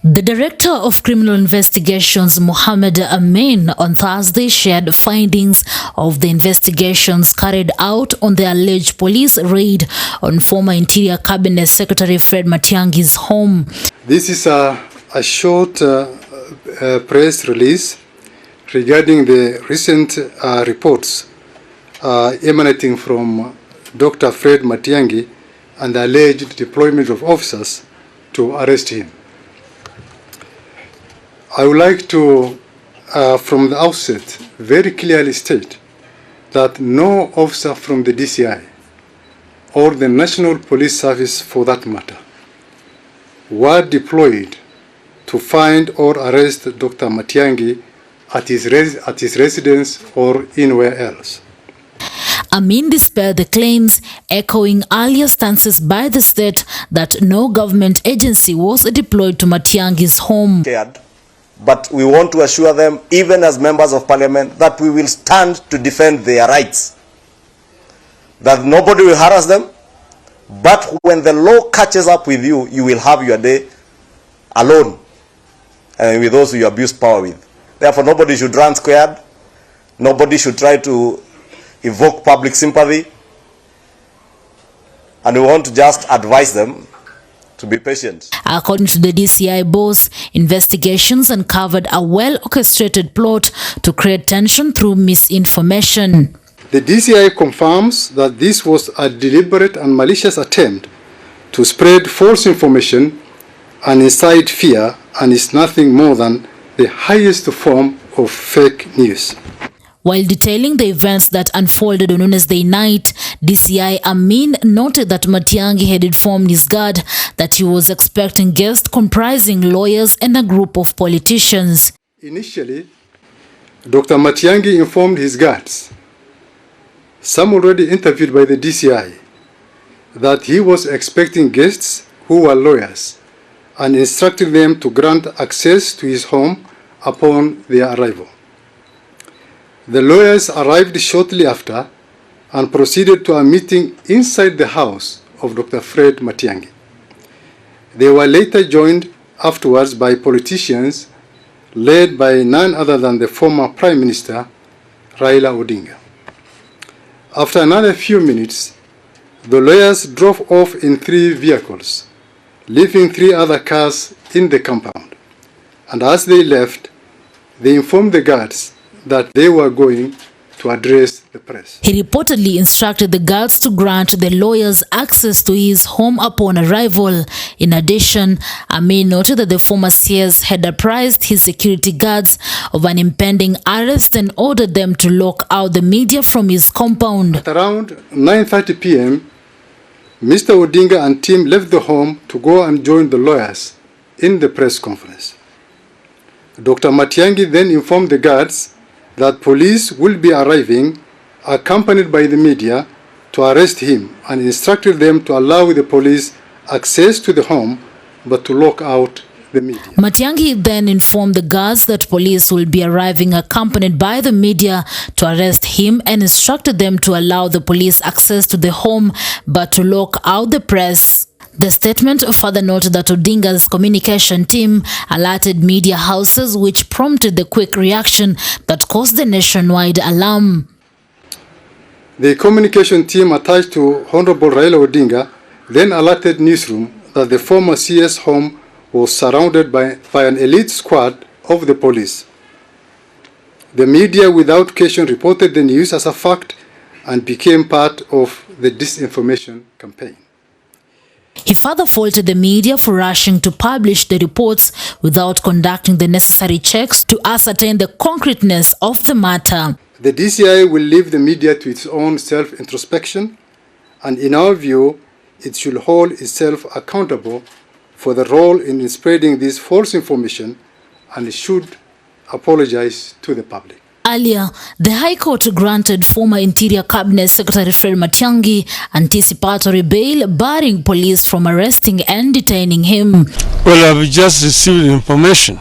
The Director of Criminal Investigations, Mohammed Amin, on Thursday shared findings of the investigations carried out on the alleged police raid on former Interior Cabinet Secretary Fred Matiangi's home. This is a short press release regarding the recent reports emanating from Dr. Fred Matiangi and the alleged deployment of officers to arrest him. I would like to, from the outset, very clearly state that no officer from the DCI or the National Police Service, for that matter, were deployed to find or arrest Dr. Matiangi at his residence or anywhere else. Amin dispelled the claims, echoing earlier stances by the state that no government agency was deployed to Matiangi's home. But we want to assure them, even as members of parliament, that we will stand to defend their rights. That nobody will harass them, but when the law catches up with you, you will have your day alone and with those who you abuse power with. Therefore, nobody should run squared. Nobody should try to evoke public sympathy. And we want to just advise them to be patient. According to the DCI boss, investigations uncovered a well-orchestrated plot to create tension through misinformation. The DCI confirms that this was a deliberate and malicious attempt to spread false information and incite fear, and is nothing more than the highest form of fake news. While detailing the events that unfolded on Wednesday night, DCI Amin noted that Matiangi had informed his guard that he was expecting guests comprising lawyers and a group of politicians. Initially, Dr. Matiangi informed his guards, some already interviewed by the DCI, that he was expecting guests who were lawyers and instructed them to grant access to his home upon their arrival. The lawyers arrived shortly after and proceeded to a meeting inside the house of Dr. Fred Matiangi. They were later joined afterwards by politicians led by none other than the former Prime Minister, Raila Odinga. After another few minutes, the lawyers drove off in 3 vehicles, leaving 3 other cars in the compound. And as they left, they informed the guards that they were going to address the press. He reportedly instructed the guards to grant the lawyers access to his home upon arrival. In addition, Amin noted that the former CS had apprised his security guards of an impending arrest and ordered them to lock out the media from his compound. At around 9:30 p.m., Mr. Odinga and team left the home to go and join the lawyers in the press conference. Dr. Matiangi then informed the guards that police will be arriving, accompanied by the media, to arrest him, and instructed them to allow the police access to the home, but to lock out the media. Matiangi then informed the guards that police will be arriving accompanied by the media to arrest him, and instructed them to allow the police access to the home, but to lock out the press. The statement further noted that Odinga's communication team alerted media houses, which prompted the quick reaction that caused the nationwide alarm. The communication team attached to Honorable Raila Odinga then alerted newsroom that the former CS home was surrounded by an elite squad of the police. The media without question reported the news as a fact and became part of the disinformation campaign. He further faulted the media for rushing to publish the reports without conducting the necessary checks to ascertain the concreteness of the matter. The DCI will leave the media to its own self-introspection, and in our view, it should hold itself accountable for the role in spreading this false information, and it should apologize to the public. Earlier, the High Court granted former Interior Cabinet Secretary Fred Matiangi anticipatory bail, barring police from arresting and detaining him. Well, I've just received information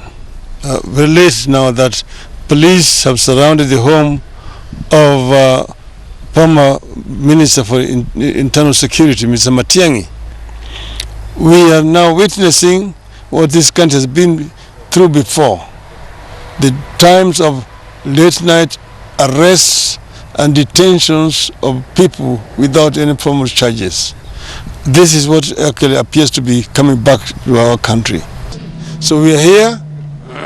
very late now that police have surrounded the home of former Minister for Internal Security, Mr. Matiangi. We are now witnessing what this country has been through before. The times of late night arrests and detentions of people without any formal charges. This is what actually appears to be coming back to our country. So we are here,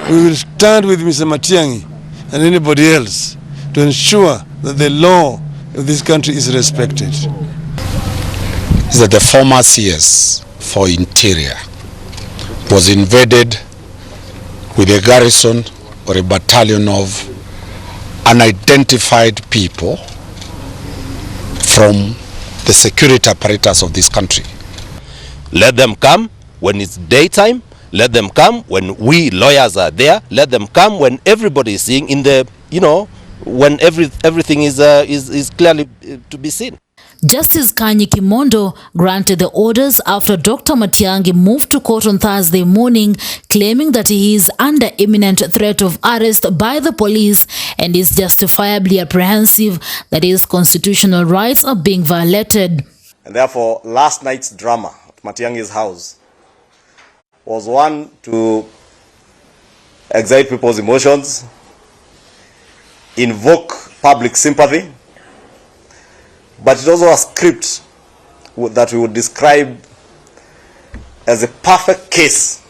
we will stand with Mr. Matiangi and anybody else to ensure that the law of this country is respected. Is that the former CS for Interior was invaded with a garrison or a battalion of unidentified people from the security apparatus of this country. Let them come when it's daytime. Let them come when we lawyers are there. Let them come when everybody is seeing in the, when everything is clearly to be seen. Justice Kanyi Kimondo granted the orders after Dr. Matiangi moved to court on Thursday morning, claiming that he is under imminent threat of arrest by the police and is justifiably apprehensive that his constitutional rights are being violated. And therefore, last night's drama at Matiangi's house was one to excite people's emotions, invoke public sympathy, but it also a script that we would describe as a perfect case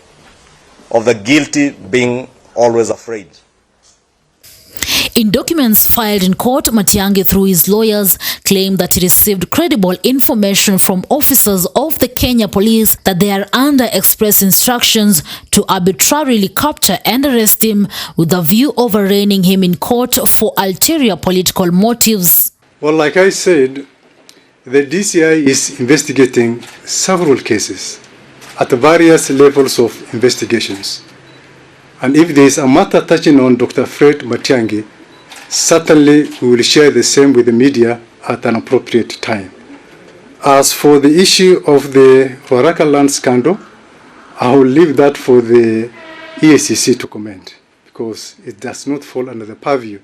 of the guilty being always afraid. In documents filed in court, Matiangi, through his lawyers, claimed that he received credible information from officers of the Kenya Police that they are under express instructions to arbitrarily capture and arrest him with a view of arraigning him in court for ulterior political motives. Well, like I said, the DCI is investigating several cases at various levels of investigations. And if there is a matter touching on Dr. Fred Matiangi, certainly we will share the same with the media at an appropriate time. As for the issue of the Waraka land scandal, I will leave that for the EACC to comment because it does not fall under the purview.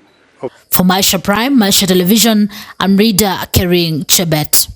For Maisha Prime, Maisha Television, I'm Rida Kering Chebet.